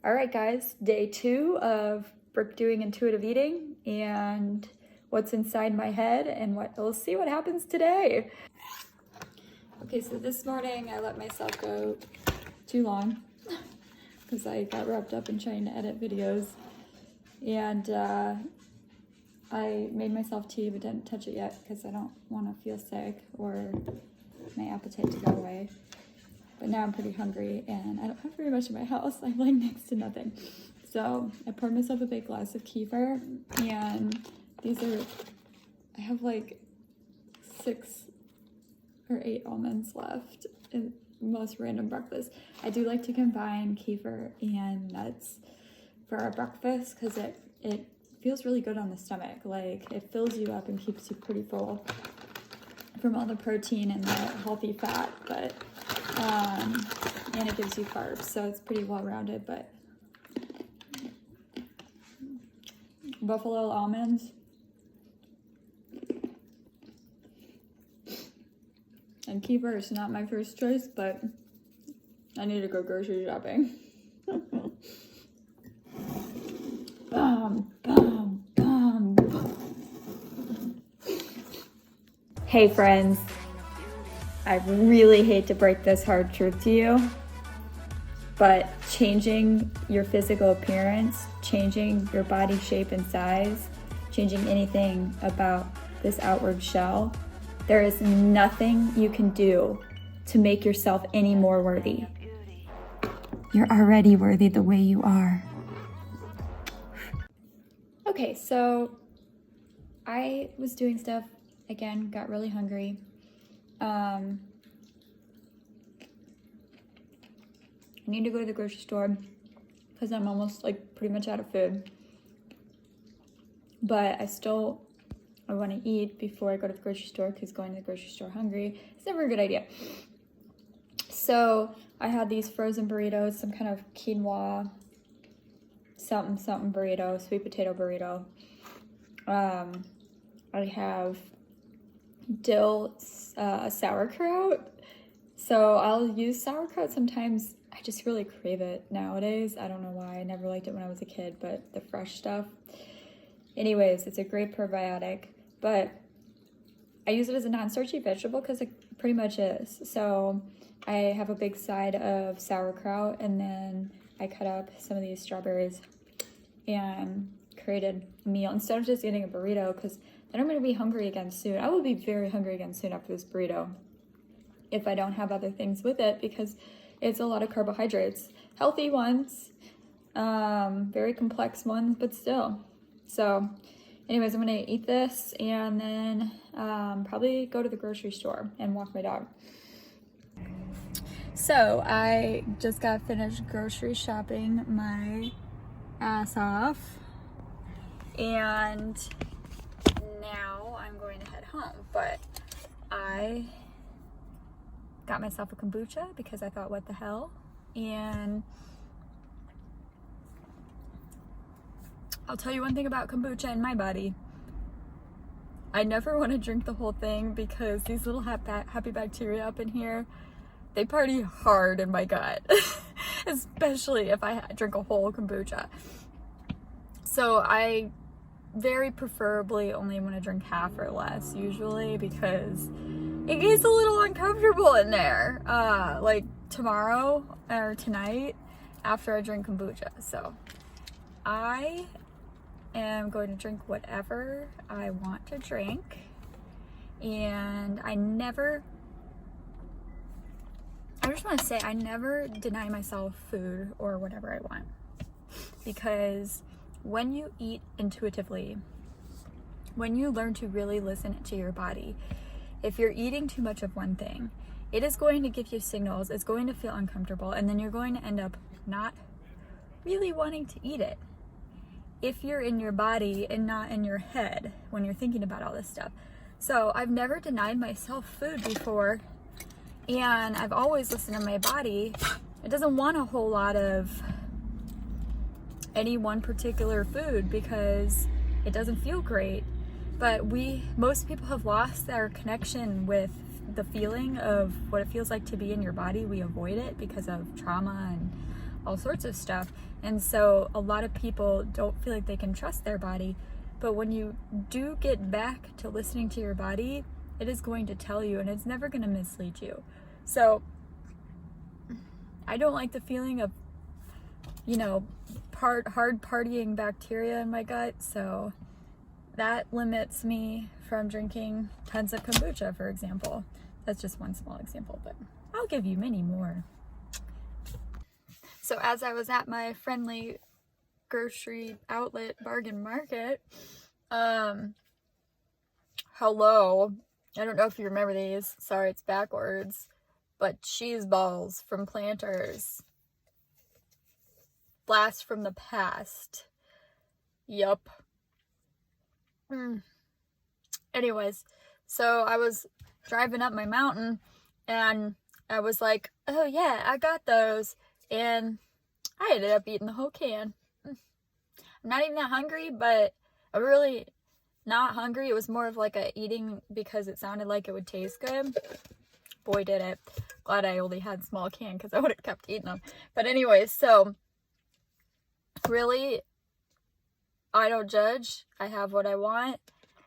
All right, guys, day 2 of Brooke doing intuitive eating and what's inside my head, and we'll see what happens today. Okay, so this morning I let myself go too long because I got wrapped up in trying to edit videos, and I made myself tea but didn't touch it yet because I don't want to feel sick or my appetite to go away. But now I'm pretty hungry and I don't have very much in my house. I have like next to nothing. So I poured myself a big glass of kefir, and I have like 6 or 8 almonds left in most random breakfast. I do like to combine kefir and nuts for our breakfast because it feels really good on the stomach. Like, it fills you up and keeps you pretty full from all the protein and the healthy fat, but and it gives you carbs, so it's pretty well-rounded. But buffalo almonds and kefir is not my first choice, but I need to go grocery shopping. Hey friends, I really hate to break this hard truth to you, but changing your physical appearance, changing your body shape and size, changing anything about this outward shell, there is nothing you can do to make yourself any more worthy. You're already worthy the way you are. Okay, so I was doing stuff again, got really hungry. I need to go to the grocery store because I'm almost like pretty much out of food. But I want to eat before I go to the grocery store because going to the grocery store hungry is never a good idea. So I had these frozen burritos, some kind of quinoa, something burrito, sweet potato burrito. I have dill sauerkraut. So I'll use sauerkraut sometimes. I just really crave it nowadays. I don't know why. I never liked it when I was a kid, but the fresh stuff. Anyways, it's a great probiotic, but I use it as a non-starchy vegetable because it pretty much is. So I have a big side of sauerkraut, and then I cut up some of these strawberries and created a meal instead of just eating a burrito, because then I'm going to be hungry again soon. I will be very hungry again soon after this burrito if I don't have other things with it, because it's a lot of carbohydrates. Healthy ones, very complex ones, but still. So anyways, I'm going to eat this and then probably go to the grocery store and walk my dog. So I just got finished grocery shopping my ass off, and now I'm going to head home. But I got myself a kombucha because I thought, what the hell? And I'll tell you one thing about kombucha in my body. I never want to drink the whole thing because these little happy bacteria up in here, they party hard in my gut, especially if I drink a whole kombucha. So I very preferably only want to drink half or less usually, because it gets a little uncomfortable in there, like tomorrow or tonight after I drink kombucha. So I am going to drink whatever I want to drink, and I just want to say I never deny myself food or whatever I want, because when you eat intuitively, when you learn to really listen to your body, if you're eating too much of one thing, it is going to give you signals, it's going to feel uncomfortable, and then you're going to end up not really wanting to eat it if you're in your body and not in your head when you're thinking about all this stuff. So I've never denied myself food before, and I've always listened to my body. It doesn't want a whole lot of any one particular food because it doesn't feel great. But most people have lost their connection with the feeling of what it feels like to be in your body. We avoid it because of trauma and all sorts of stuff. And so a lot of people don't feel like they can trust their body. But when you do get back to listening to your body, it is going to tell you, and it's never going to mislead you. So I don't like the feeling of, hard partying bacteria in my gut. So that limits me from drinking tons of kombucha, for example. That's just one small example, but I'll give you many more. So as I was at my friendly grocery outlet bargain market, hello, I don't know if you remember these, sorry it's backwards, but cheese balls from Planters. Blast from the past. Yup. Anyways, so I was driving up my mountain and I was like, oh yeah, I got those. And I ended up eating the whole can. I'm not even that hungry, but I'm really not hungry. It was more of like a eating because it sounded like it would taste good. Boy, did it. Glad I only had small can because I would have kept eating them. But anyways, so really, I don't judge. I have what I want.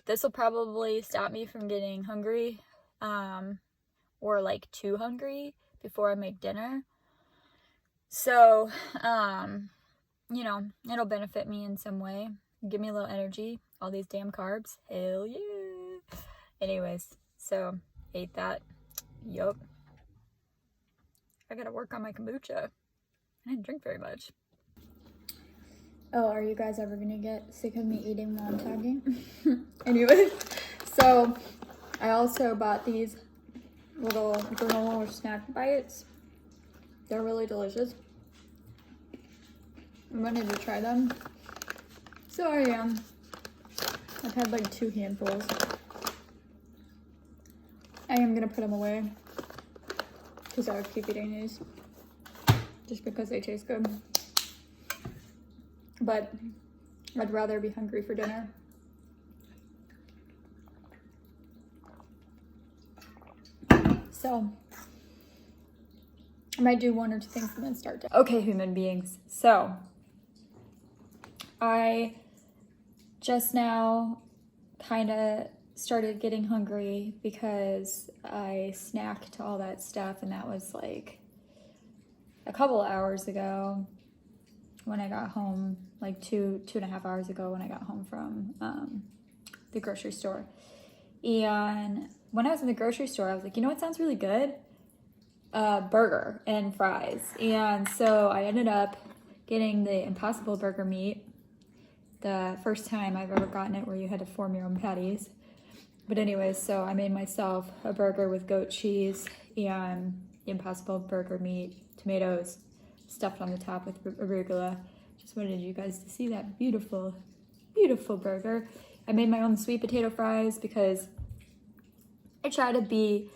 This will probably stop me from getting hungry or like too hungry before I make dinner. So, it'll benefit me in some way. Give me a little energy. All these damn carbs. Hell yeah. Anyways, so ate that. Yup. I gotta work on my kombucha. I didn't drink very much. Oh, are you guys ever gonna get sick of me eating while I'm talking? Anyways, so I also bought these little granola snack bites. They're really delicious. I wanted to try them. So I am. I've had like 2 handfuls. I am gonna put them away because I would keep eating these just because they taste good. But I'd rather be hungry for dinner. So I might do 1 or 2 things and then start to. Okay, human beings. So I just now kind of started getting hungry because I snacked all that stuff, and that was like a couple hours ago when I got home, like 2.5 hours ago when I got home from the grocery store. And when I was in the grocery store, I was like, you know what sounds really good? Burger and fries. And so I ended up getting the Impossible Burger meat, the first time I've ever gotten it where you had to form your own patties. But anyways, so I made myself a burger with goat cheese and the Impossible Burger meat, tomatoes, stuffed on the top with arugula. Just wanted you guys to see that beautiful, beautiful burger. I made my own sweet potato fries because I try to be,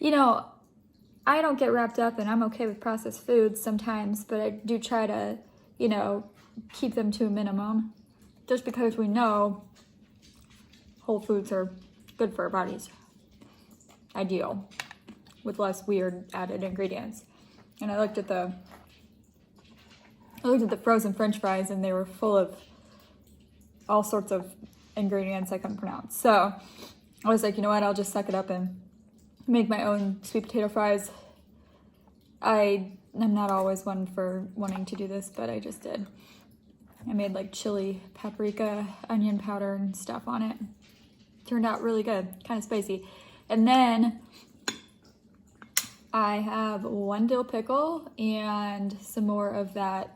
I don't get wrapped up, and I'm okay with processed foods sometimes, but I do try to, keep them to a minimum just because we know whole foods are good for our bodies. Ideal, with less weird added ingredients. And I looked at the frozen French fries, and they were full of all sorts of ingredients I couldn't pronounce. So I was like, you know what, I'll just suck it up and make my own sweet potato fries. I'm not always one for wanting to do this, but I just did. I made like chili, paprika, onion powder and stuff on it. Turned out really good, kind of spicy. And then I have 1 dill pickle and some more of that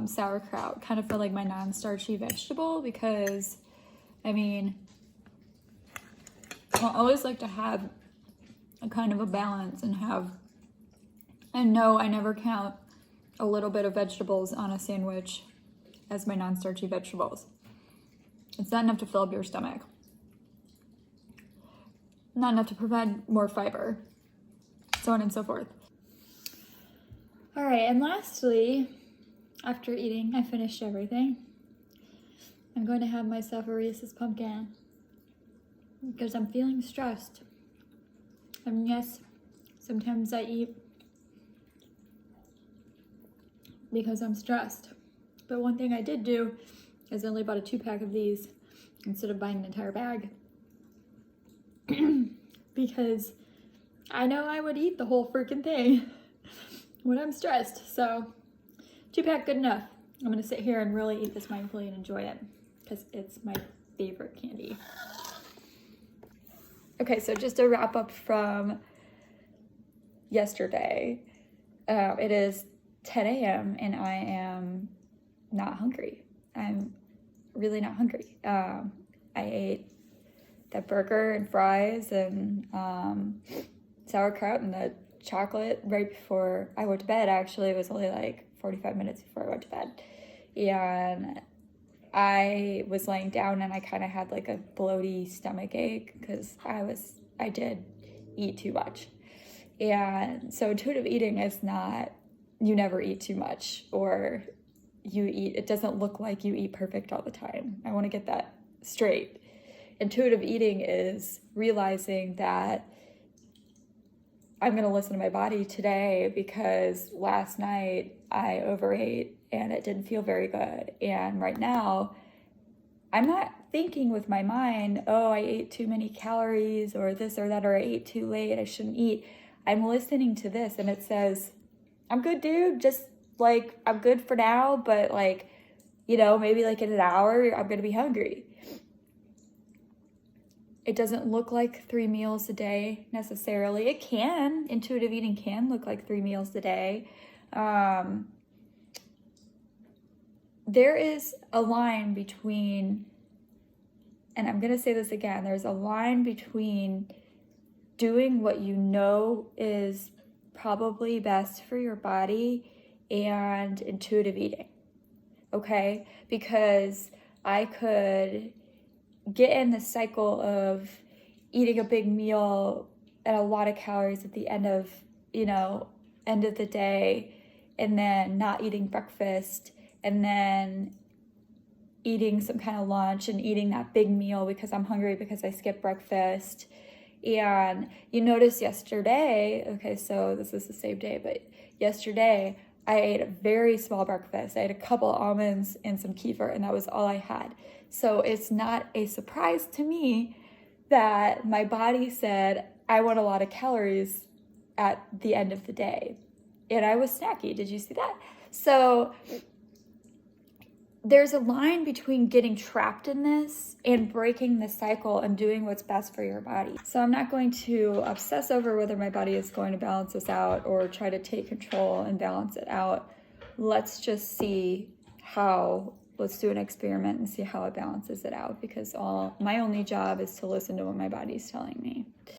sauerkraut, kind of for like my non-starchy vegetable, because I always like to have a kind of a balance and no, I never count a little bit of vegetables on a sandwich as my non-starchy vegetables. It's not enough to fill up your stomach. Not enough to provide more fiber, so on and so forth. All right, and lastly, after eating, I finished everything. I'm going to have myself a Reese's pumpkin because I'm feeling stressed. And yes, sometimes I eat because I'm stressed. But one thing I did do is I only bought a 2-pack of these instead of buying an entire bag. Because I know I would eat the whole freaking thing when I'm stressed. So 2-pack good enough. I'm gonna sit here and really eat this mindfully and enjoy it because it's my favorite candy. Okay, so just to wrap up from yesterday, it is 10 a.m. and I am not hungry. I'm really not hungry. I ate that burger and fries and sauerkraut and the chocolate right before I went to bed. Actually, it was only like 45 minutes before I went to bed. And I was laying down and I kind of had like a bloaty stomach ache because I did eat too much. And so intuitive eating is not, you never eat too much or it doesn't look like you eat perfect all the time. I want to get that straight. Intuitive eating is realizing that I'm going to listen to my body today because last night I overate and it didn't feel very good. And right now, I'm not thinking with my mind, oh, I ate too many calories or this or that, or I ate too late, I shouldn't eat. I'm listening to this and it says, I'm good, dude. Just like, I'm good for now, but like, maybe like in an hour, I'm going to be hungry. It doesn't look like 3 meals a day necessarily. It can. Intuitive eating can look like 3 meals a day. There is a line between, and I'm going to say this again, there's a line between doing what you know is probably best for your body and intuitive eating. Okay? Because I could get in the cycle of eating a big meal and a lot of calories at the end of the day, and then not eating breakfast, and then eating some kind of lunch and eating that big meal because I'm hungry because I skipped breakfast. And you notice yesterday, okay, so this is the same day, but yesterday I ate a very small breakfast. I ate a couple almonds and some kefir, and that was all I had. So it's not a surprise to me that my body said, I want a lot of calories at the end of the day. And I was snacky. Did you see that? So there's a line between getting trapped in this and breaking the cycle and doing what's best for your body. So I'm not going to obsess over whether my body is going to balance this out or try to take control and balance it out. Let's just see let's do an experiment and see how it balances it out, because my only job is to listen to what my body's telling me.